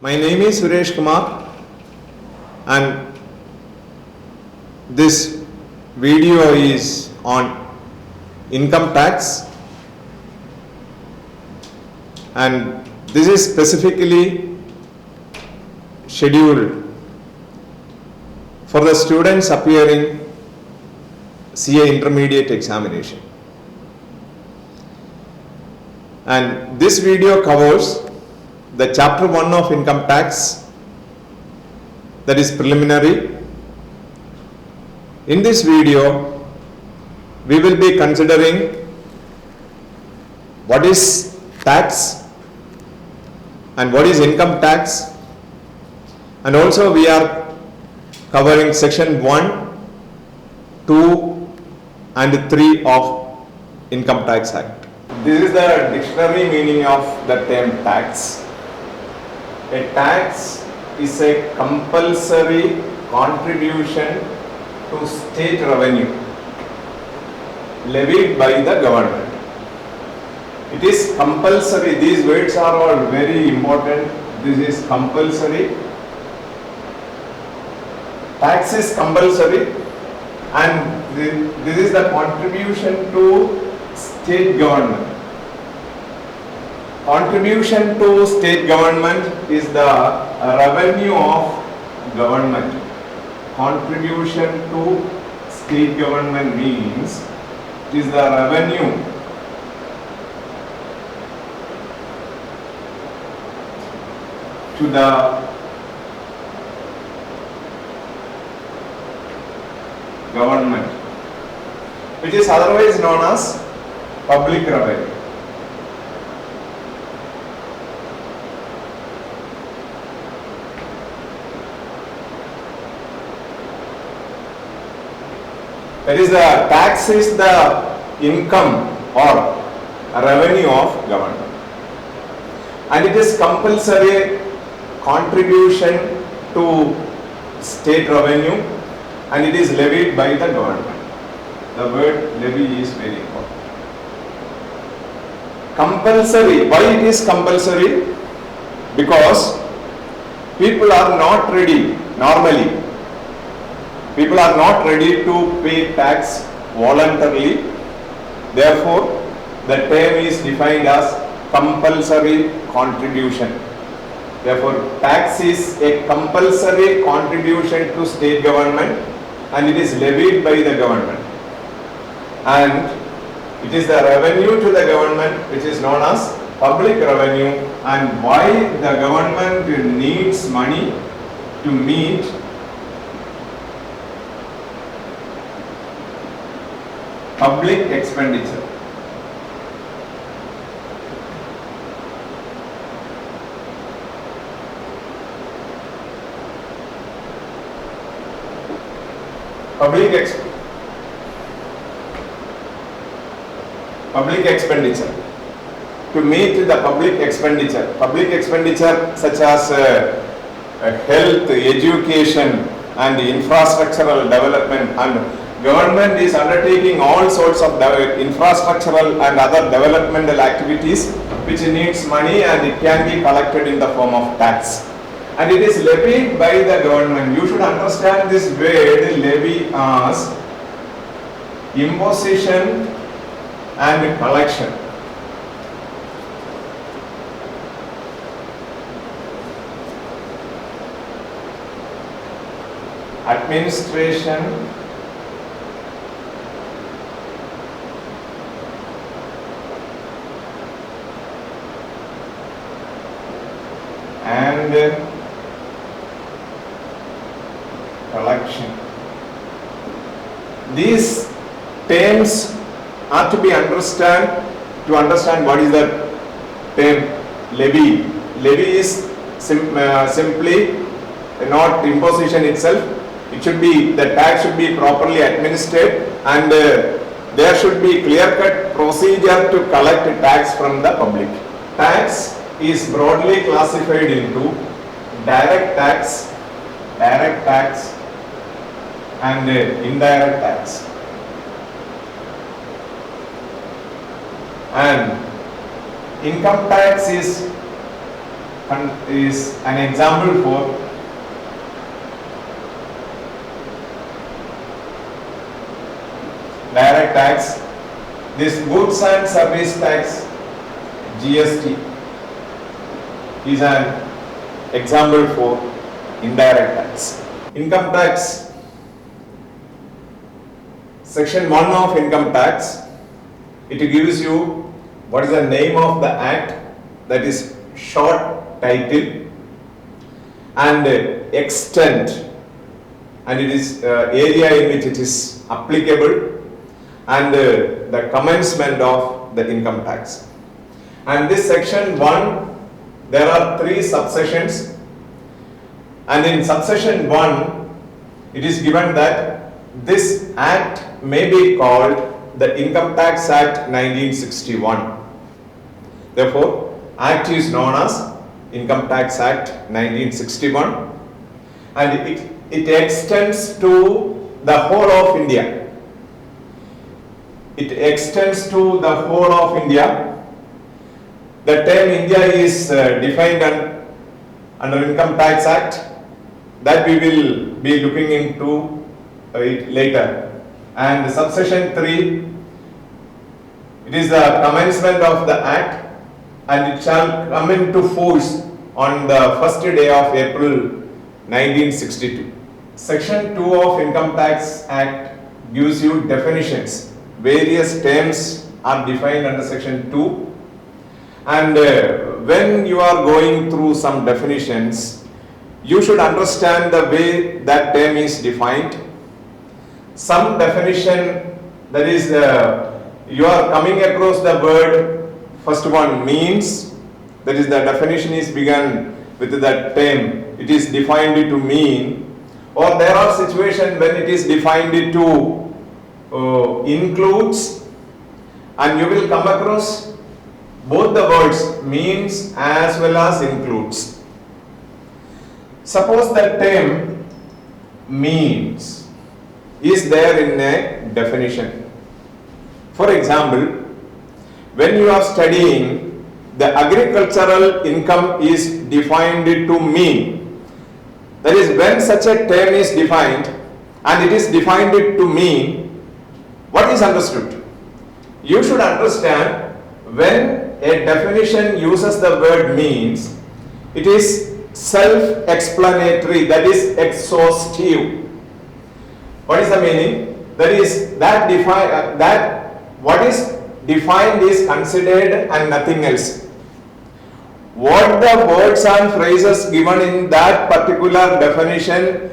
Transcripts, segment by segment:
My name is Suresh Kumar and this video is on income tax, and this is specifically scheduled for the students appearing CA intermediate examination. And this video covers the chapter 1 of income tax, that is preliminary. In this video, we will be considering what is tax and what is income tax, and also we are covering section 1, 2 and 3 of Income Tax Act. This is the dictionary meaning of the term tax. A tax is a compulsory contribution to state revenue levied by the government. It is compulsory. These words are all very important. This is compulsory. Tax is compulsory, and this is the contribution to state government. Contribution to state government is the revenue of government. Contribution to state government means it is the revenue to the government, which is otherwise known as public revenue. That is, the tax is the income or revenue of government, and it is compulsory contribution to state revenue, and it is levied by the government. The word levy is very important. Compulsory. Why it is compulsory? Because people are not ready normally. People are not ready to pay tax voluntarily. Therefore, the term is defined as compulsory contribution. Therefore, tax is a compulsory contribution to state government, and it is levied by the government. And it is the revenue to the government which is known as public revenue, and why the government needs money to meet public expenditure. Public expenditure. To meet the public expenditure such as health, education and infrastructural development, and government is undertaking all sorts of infrastructural and other developmental activities which needs money, and it can be collected in the form of tax, and it is levied by the government. You should understand this word levy as imposition and collection. Administration and collection. These terms are to be to understand what is the term levy. Levy is simply not imposition itself. It should be, the tax should be properly administered, and there should be clear-cut procedure to collect tax from the public. Tax is broadly classified into direct tax and indirect tax. And income tax is is an example for direct tax. This goods and service tax, GST, is an example for indirect tax. Income tax, section 1 of income tax, it gives you what is the name of the act, that is short title, and extent, and it is area in which it is applicable, and the commencement of the income tax. And this section 1, there are 3 subsections, and in subsection 1 it is given that this act may be called the Income Tax Act 1961. Therefore, act is known as Income Tax Act 1961, and it extends to the whole of India. It extends to the whole of India. The term India is defined under Income Tax Act, that we will be looking into it later. And subsection 3, it is the commencement of the act, and it shall come into force on the first day of April 1962. Section 2 of Income Tax Act gives you definitions. Various terms are defined under section 2, and when you are going through some definitions, you should understand the way that term is defined. Some definition, that is you are coming across the word, first one means, that is the definition is begun with that term, it is defined to mean, or there are situations when it is defined to includes, and you will come across both the words means as well as includes. Suppose that term means is there in a definition. For example, when you are studying, the agricultural income is defined to mean, that is when such a term is defined and it is defined to mean, what is understood? You should understand when a definition uses the word means, it is self-explanatory, that is exhaustive. What is the meaning? That is that what is defined is considered and nothing else. What the words and phrases given in that particular definition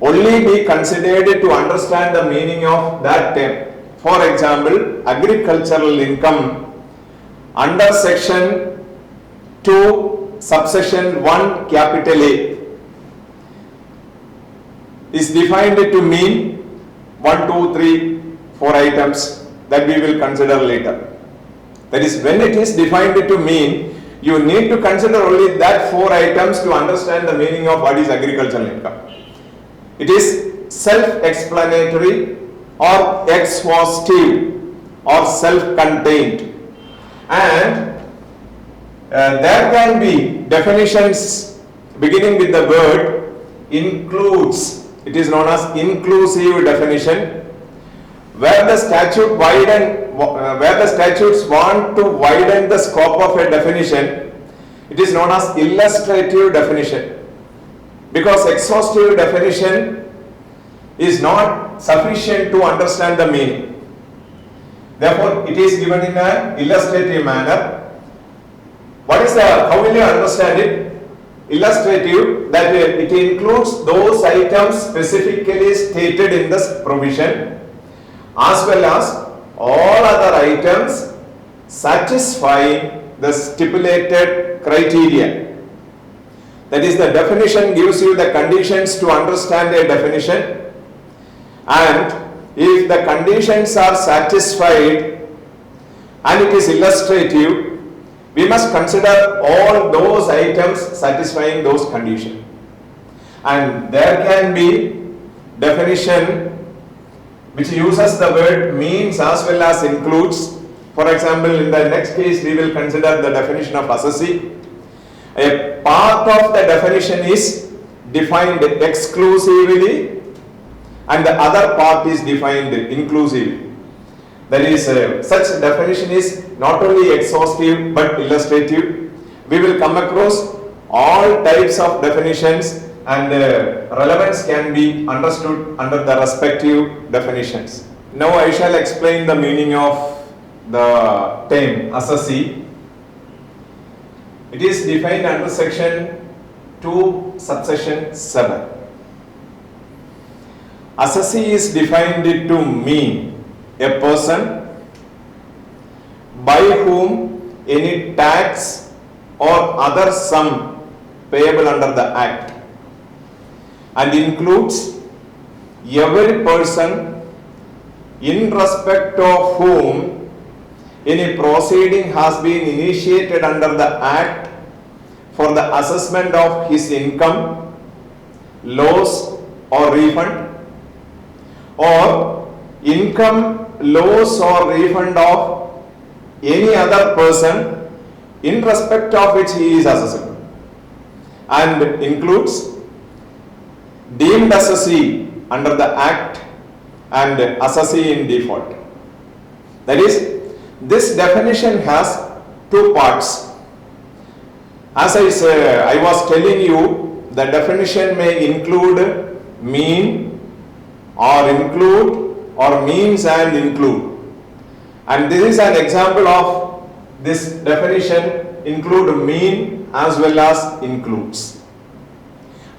only be considered to understand the meaning of that term. For example, agricultural income under section 2 subsection 1 capital A is defined to mean 1, 2, 3, 4 items that we will consider later. That is, when it is defined to mean, you need to consider only that 4 items to understand the meaning of what is agricultural income. It is self-explanatory or exhaustive or self-contained, and there can be definitions beginning with the word includes. It is known as inclusive definition, where the statutes want to widen the scope of a definition. It is known as illustrative definition, because exhaustive definition is not sufficient to understand the meaning. Therefore, it is given in an illustrative manner. How will you understand it? Illustrative, that it includes those items specifically stated in this provision, as well as all other items satisfying the stipulated criteria. That is, the definition gives you the conditions to understand a definition, and if the conditions are satisfied and it is illustrative, we must consider all those items satisfying those conditions. And there can be definition which uses the word means as well as includes. For example, in the next case we will consider the definition of assessee, A part of the definition is defined exclusively and the other part is defined inclusively. That is, such definition is not only exhaustive but illustrative. We will come across all types of definitions and relevance can be understood under the respective definitions. Now I shall explain the meaning of the term assessee. It is defined under section 2 subsection 7. Assessee is defined to mean a person by whom any tax or other sum payable under the Act and includes every person in respect of whom any proceeding has been initiated under the Act for the assessment of his income, loss or refund, or income, loss or refund of any other person in respect of which he is assessable, and includes deemed assessee under the Act and assessee in default. That is, this definition has two parts. As I was telling you, the definition may include mean or include or means and include. And this is an example of this definition, include mean as well as includes.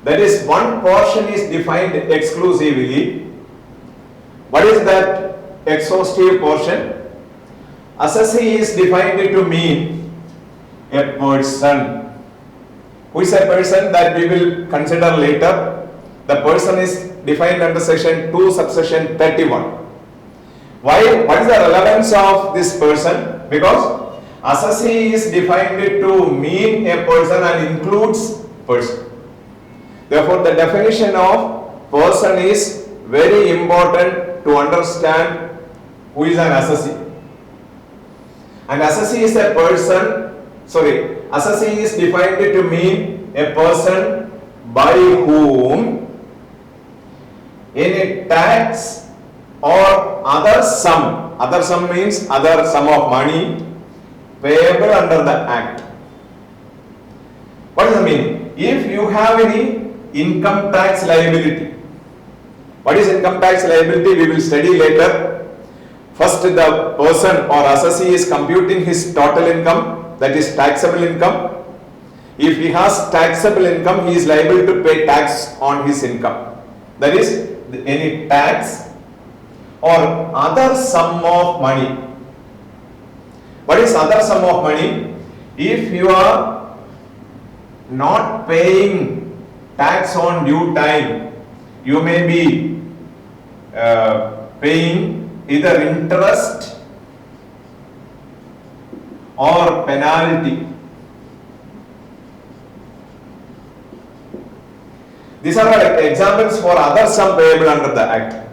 That is, one portion is defined exclusively. What is that exhaustive portion? Assessee is defined to mean a person. Who is a person? That we will consider later. The person is defined under section 2 subsection 31. Why? What is the relevance of this person? Because assessee is defined to mean a person and includes person. Therefore, the definition of person is very important to understand who is an assessee. And assessee is a person, assessee is defined to mean a person by whom any tax or other sum means other sum of money payable under the Act. What does it mean? If you have any income tax liability, what is income tax liability? We will study later. First, the person or assessee is computing his total income, that is taxable income. If he has taxable income, he is liable to pay tax on his income. That is, any tax or other sum of money. What is other sum of money? If you are not paying tax on due time, you may be paying either interest or penalty. These are examples for other sum payable under the Act.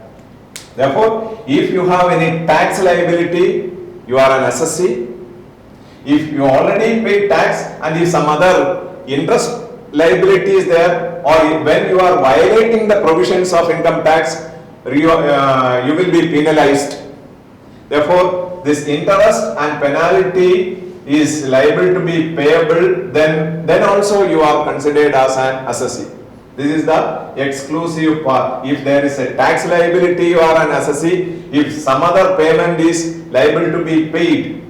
Therefore, if you have any tax liability, you are an assessee. If you already pay tax and if some other interest liability is there, or when you are violating the provisions of income tax, you will be penalized. Therefore, this interest and penalty is liable to be payable, then also you are considered as an assessee. This is the exclusive part. If there is a tax liability, you are an assessee. If some other payment is liable to be paid,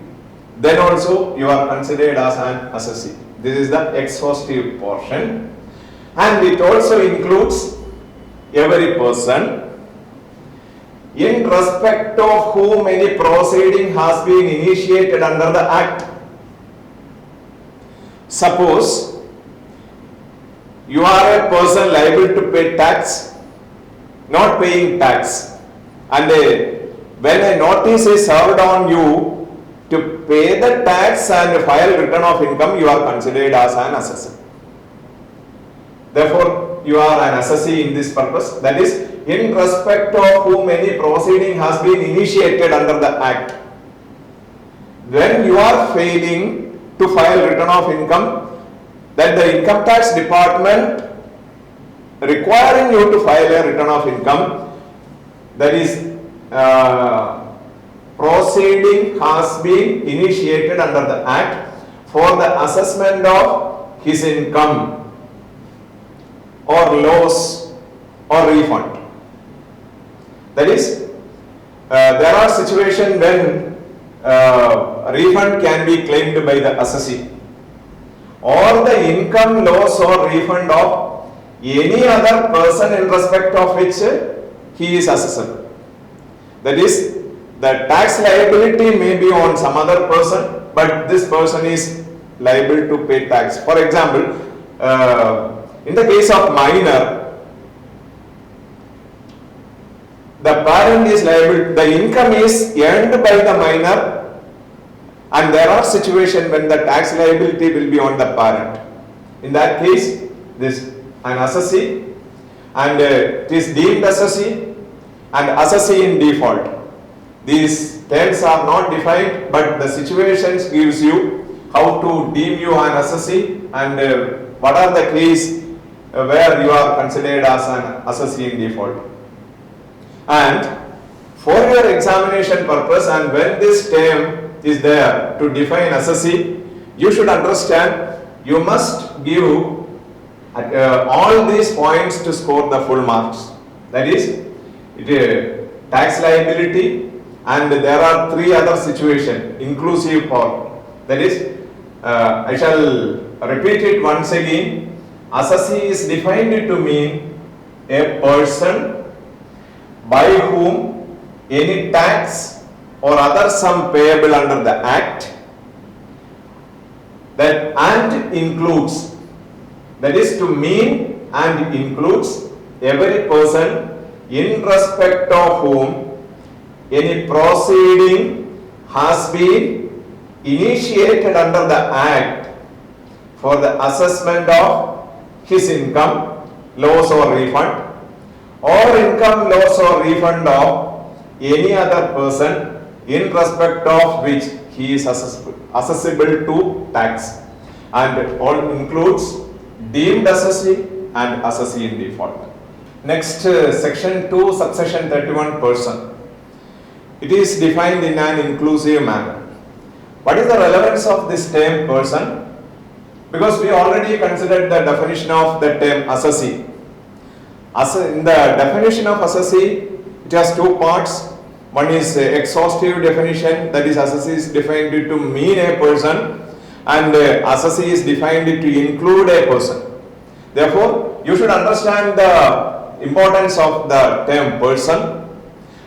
then also you are considered as an assessee. This is the exhaustive portion, and it also includes every person in respect of whom any proceeding has been initiated under the Act. Suppose you are a person liable to pay tax, not paying tax, and when a notice is served on you to pay the tax and file return of income, you are considered as an assessor. Therefore, you are an assessee in this purpose. That is, in respect of whom any proceeding has been initiated under the Act. When you are failing to file return of income, that the income tax department requiring you to file a return of income, that is proceeding has been initiated under the act for the assessment of his income or loss or refund. That is, there are situations when refund can be claimed by the assessee, or the income, loss or refund of any other person in respect of which he is assessable. That is, the tax liability may be on some other person, but this person is liable to pay tax. For example, in the case of minor, the parent is liable, the income is earned by the minor, and there are situations when the tax liability will be on the parent. In that case, this an assessee, and it is deemed assessee and assessee in default. These terms are not defined, but the situations gives you how to deem you an assessee and what are the cases where you are considered as an assessee in default. And for your examination purpose, and when this term is there to define assessee, you should understand you must give all these points to score the full marks. That is, tax liability, and there are three other situations, inclusive part. That is, I shall repeat it once again. Assessee is defined to mean a person by whom any tax or other sum payable under the act, that and includes, that is to mean and includes every person in respect of whom any proceeding has been initiated under the act for the assessment of his income, loss or refund, or income, loss or refund of any other person in respect of which he is accessible to tax, and all includes deemed assessee and assessee in default. Next, section 2, subsection 31, person. It is defined in an inclusive manner. What is the relevance of this term person? Because we already considered the definition of the term assessee. In the definition of assessee, it has two parts. One is exhaustive definition, that is assessee is defined to mean a person, and assessee is defined to include a person. Therefore, you should understand the importance of the term person,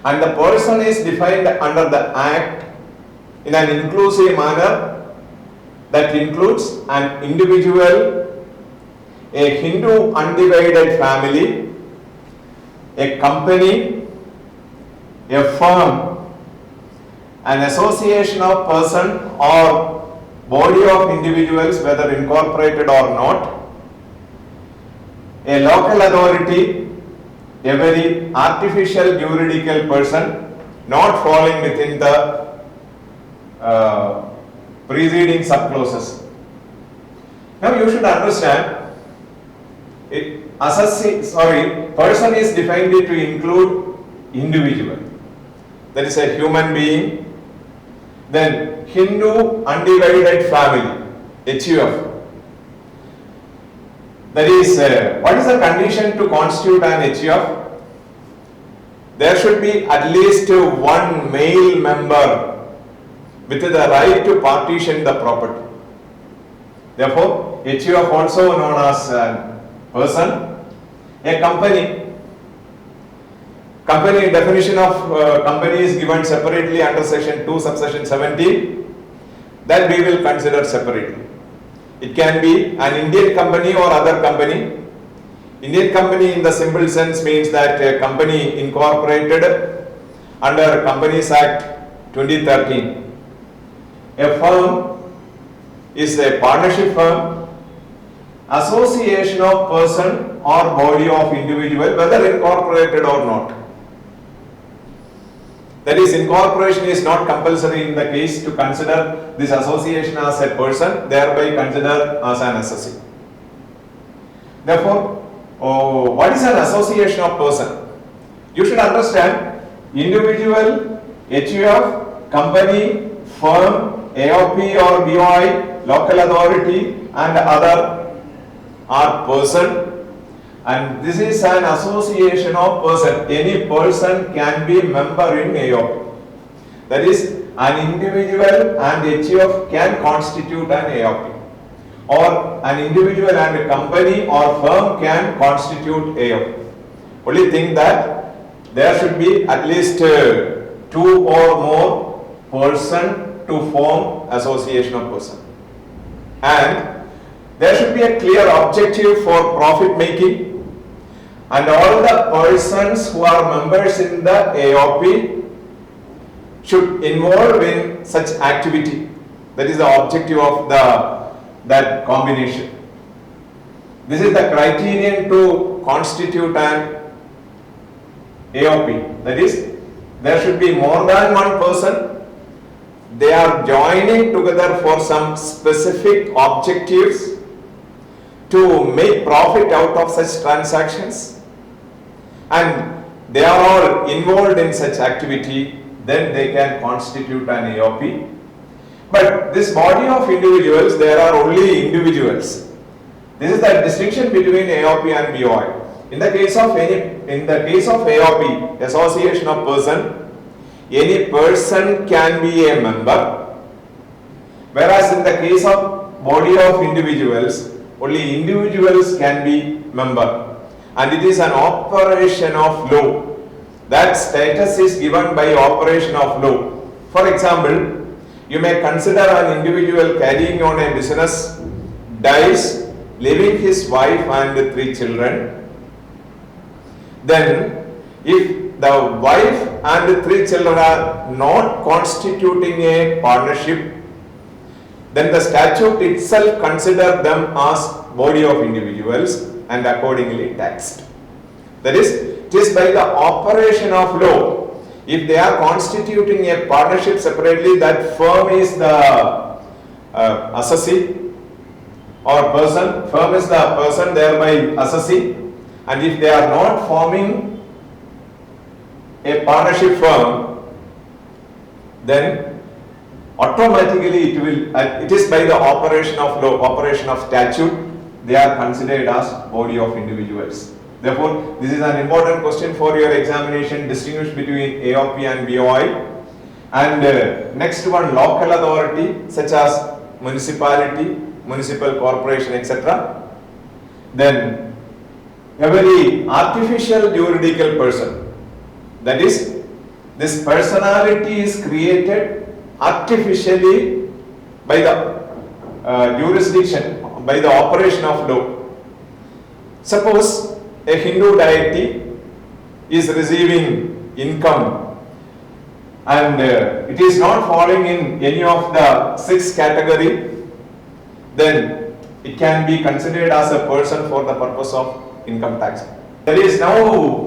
and the person is defined under the act in an inclusive manner that includes an individual, a Hindu undivided family, a company, a firm, an association of person or body of individuals, whether incorporated or not, a local authority, a very artificial juridical person not falling within the preceding subclauses. Now you should understand, person is defined to include individual, that is a human being, then Hindu undivided family, HUF. That is, what is the condition to constitute an HUF? There should be at least one male member with the right to partition the property. Therefore, HUF also known as person. A company. Company definition of company is given separately under section 2 subsection 17, that we will consider separately. It can be an Indian company or other company. Indian company in the simple sense means that a company incorporated under Companies Act 2013. A firm is a partnership firm, association of person or body of individual, whether incorporated or not. That is, incorporation is not compulsory in the case to consider this association as a person, thereby consider as an assessee. Therefore, what is an association of person? You should understand individual, HUF, company, firm, AOP or BOI, local authority and other are person, and this is an association of person. Any person can be member in AOP. That is, an individual and HUF can constitute an AOP, or an individual and a company or firm can constitute AOP. Only thing that there should be at least 2 or more person to form association of person, and there should be a clear objective for profit making, and all the persons who are members in the AOP should involve in such activity. That is the objective of that combination. This is the criterion to constitute an AOP. That is, there should be more than one person. They are joining together for some specific objectives to make profit out of such transactions, and they are all involved in such activity. Then they can constitute an AOP. But this body of individuals, there are only individuals. This is the distinction between AOP and BOI. In the case of AOP, association of person, any person can be a member, whereas in the case of body of individuals, only individuals can be member, and it is an operation of law. That status is given by operation of law. For example, you may consider an individual carrying on a business, dies, leaving his wife and 3 children. Then, if the wife and 3 children are not constituting a partnership, then the statute itself considers them as body of individuals and accordingly taxed. That is, it is by the operation of law. If they are constituting a partnership separately, that firm is the assessee or person. Firm is the person, thereby assessee. And if they are not forming a partnership firm, then automatically it is by the operation of law, operation of statute, they are considered as body of individuals. Therefore, this is an important question for your examination, distinguish between AOP and BOI. And next one, local authority such as municipality, municipal corporation, etc. Then every artificial juridical person, that is, this personality is created artificially by the jurisdiction, by the operation of law. Suppose a Hindu deity is receiving income and it is not falling in any of the 6 category, then it can be considered as a person for the purpose of income tax. That is, now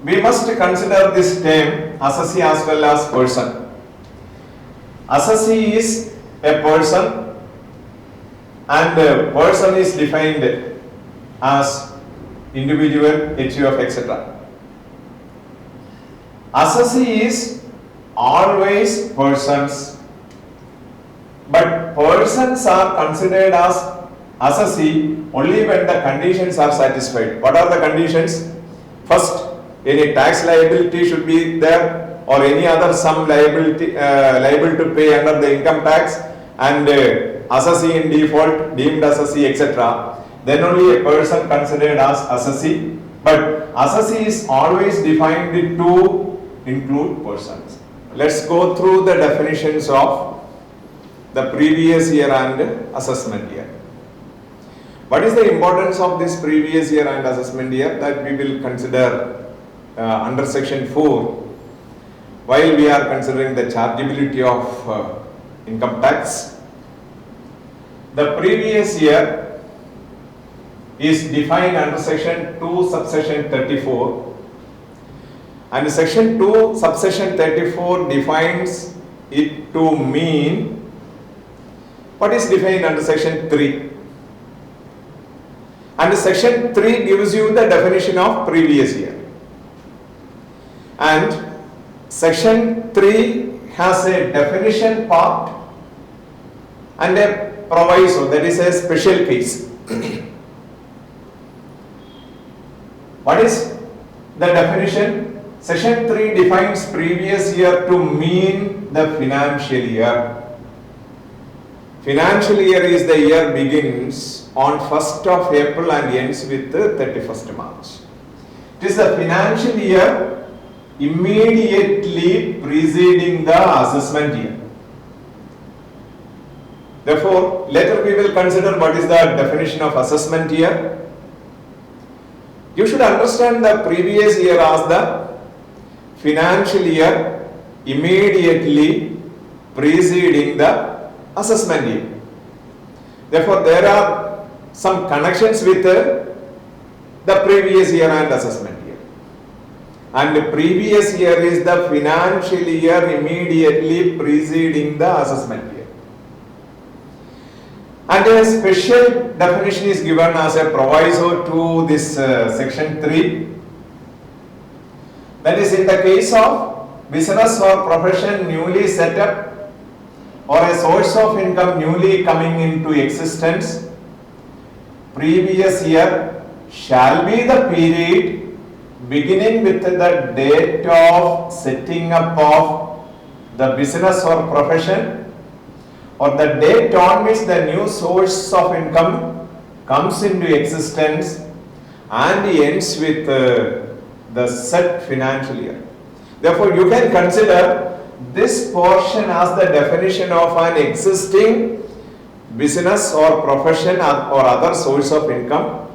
we must consider this term assessee as well as person. Assessee is a person, and person is defined as individual, HUF, etc. Assessee is always persons, but persons are considered as assessee only when the conditions are satisfied. What are the conditions? First, any tax liability should be there, or any other sum liability liable to pay under the income tax, and assessee in default, deemed assessee, etc. Then only a person considered as assessee. But assessee is always defined to include persons. Let's go through the definitions of the previous year and assessment year. What is the importance of this previous year and assessment year? That we will consider under section 4 while we are considering the chargeability of income tax. The previous year is defined under section 2 subsection 34, and section 2 subsection 34 defines it to mean what is defined under section 3. And section 3 gives you the definition of previous year. And section 3 has a definition part and a proviso, that is a special case. What is the definition? Section 3 defines previous year to mean the financial year. Financial year is the year begins on 1st of April and ends with 31st March. It is the financial year immediately preceding the assessment year. Therefore, later we will consider what is the definition of assessment year. You should understand the previous year as the financial year immediately preceding the assessment year. Therefore, there are some connections with the previous year and assessment year. And the previous year is the financial year immediately preceding the assessment year. And a special definition is given as a proviso to this section 3. That is, in the case of business or profession newly set up or a source of income newly coming into existence, previous year shall be the period beginning with the date of setting up of the business or profession, or the date on which the new source of income comes into existence and ends with the said financial year. Therefore, you can consider this portion as the definition of an existing business or profession or other source of income,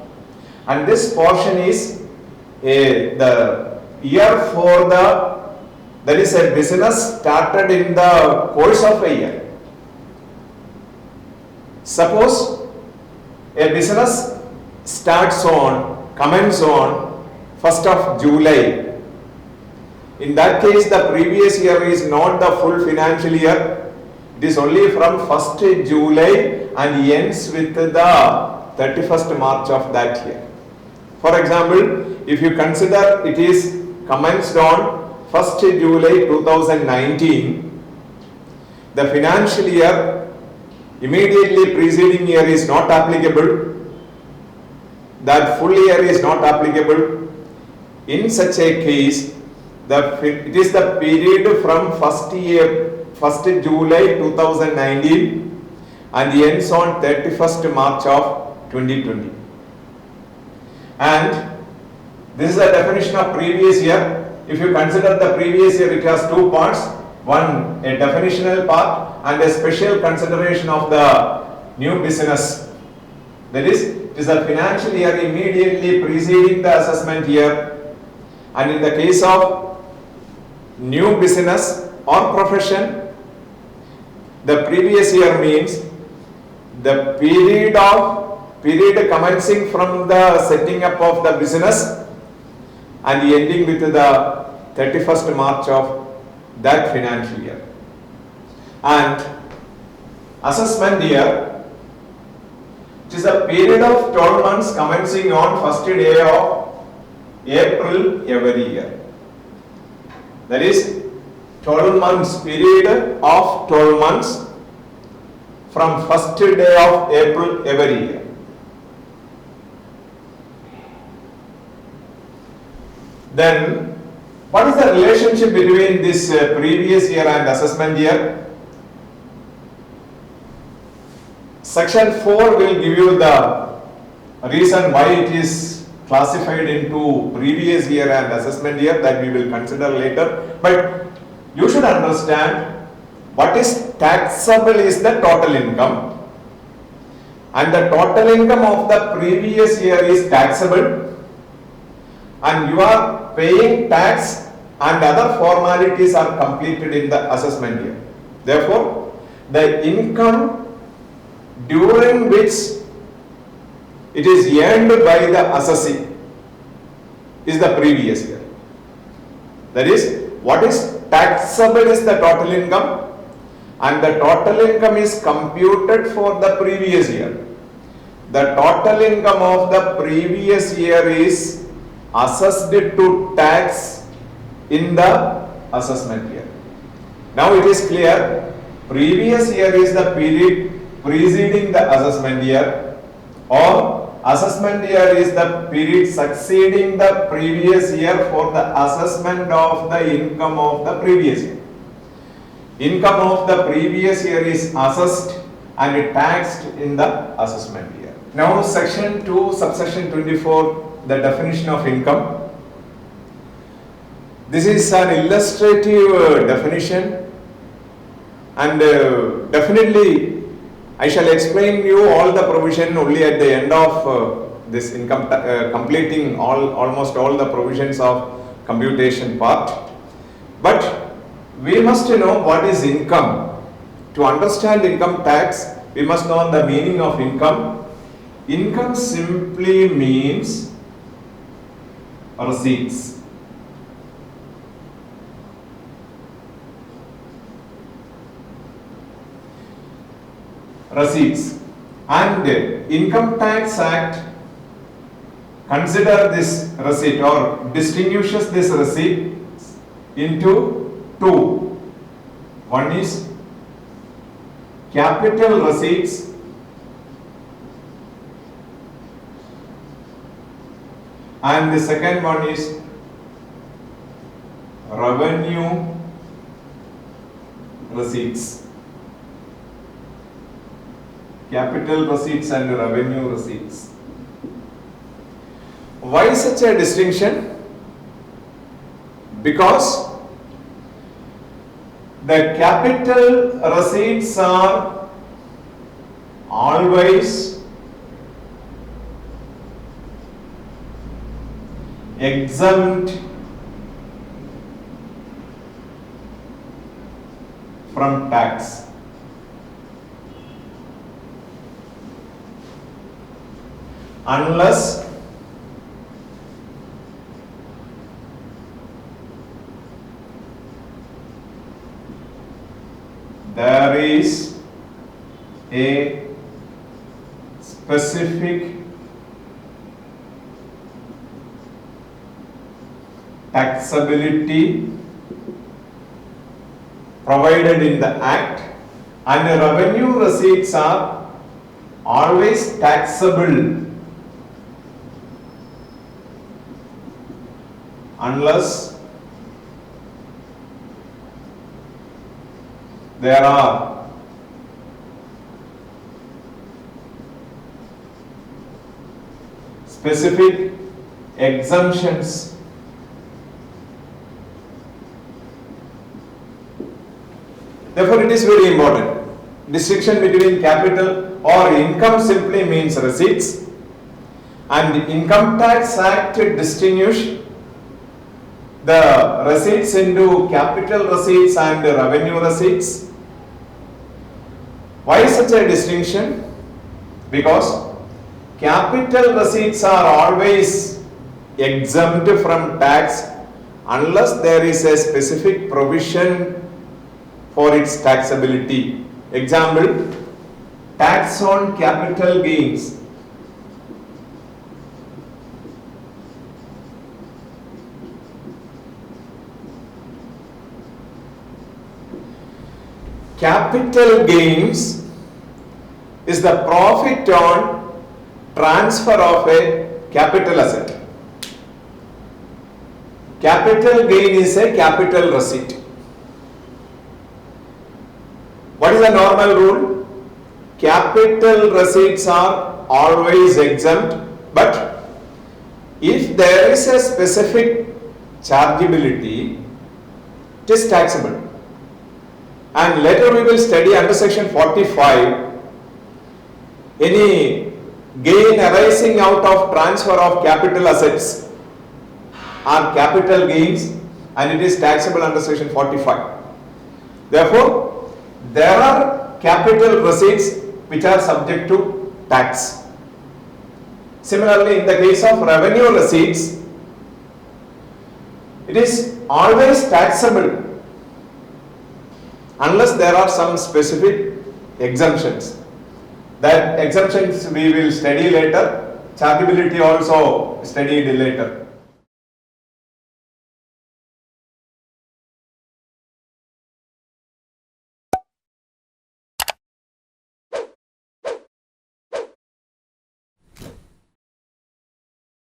and this portion is the year for that is a business started in the course of a year. Suppose a business commences on 1st of July. In that case, the previous year is not the full financial year. It is only from 1st July and ends with the 31st March of that year. For example, if you consider it is commenced on 1st July 2019, the financial year immediately preceding year is not applicable, that full year is not applicable. In such a case, it is the period from 1st July 2019 and ends on 31st March of 2020. And this is the definition of previous year. If you consider the previous year, it has two parts. One, a definitional part and a special consideration of the new business. That is, it is the financial year immediately preceding the assessment year. And in the case of new business or profession, the previous year means the period commencing from the setting up of the business and ending with the 31st March of that financial year. And assessment year, it is a period of 12 months commencing on first day of April every year. That is 12 months, period of 12 months from first day of April every year. Then, what is the relationship between this previous year and assessment year? Section 4 will give you the reason why it is classified into previous year and assessment year, that we will consider later. But you should understand what is taxable is the total income, and the total income of the previous year is taxable, and you are paying tax and other formalities are completed in the assessment year. Therefore, the income during which it is earned by the assessee is the previous year. That is, what is taxable is the total income, and the total income is computed for the previous year. the total income of the previous year is assessed to tax in the assessment year. Now it is clear, previous year is the period preceding the assessment year, or assessment year is the period succeeding the previous year for the assessment of the income of the previous year. Income of the previous year is assessed and taxed in the assessment year. Now section 2 subsection 24, the definition of income. This is an illustrative definition, and definitely I shall explain you all the provision only at the end of this income, completing almost all the provisions of computation part. But we must know what is income. To understand income tax, we must know the meaning of income. Income simply means receipts. Receipts. And Income Tax Act consider this receipt or distinguishes this receipt into two. One is capital receipts and the second one is revenue receipts. Capital receipts and revenue receipts. Why such a distinction? Because the capital receipts are always exempt from tax. Unless there is a specific taxability provided in the Act, and revenue receipts are always taxable unless there are specific exemptions Therefore, it is very important. Distinction between capital or income simply means receipts, and the Income Tax Act distinguish the receipts into capital receipts and revenue receipts. Why such a distinction? Because capital receipts are always exempt from tax unless there is a specific provision for its taxability. Example, tax on capital gains. Capital gains is the profit on transfer of a capital asset. Capital gain is a capital receipt. What is the normal rule? Capital receipts are always exempt, but if there is a specific chargeability, it is taxable. And later we will study under section 45 any gain arising out of transfer of capital assets are capital gains, and it is taxable under section 45. Therefore, there are capital receipts which are subject to tax. Similarly, in the case of revenue receipts, it is always taxable unless there are some specific exemptions. That exemptions we will study later. Chargeability also studied later.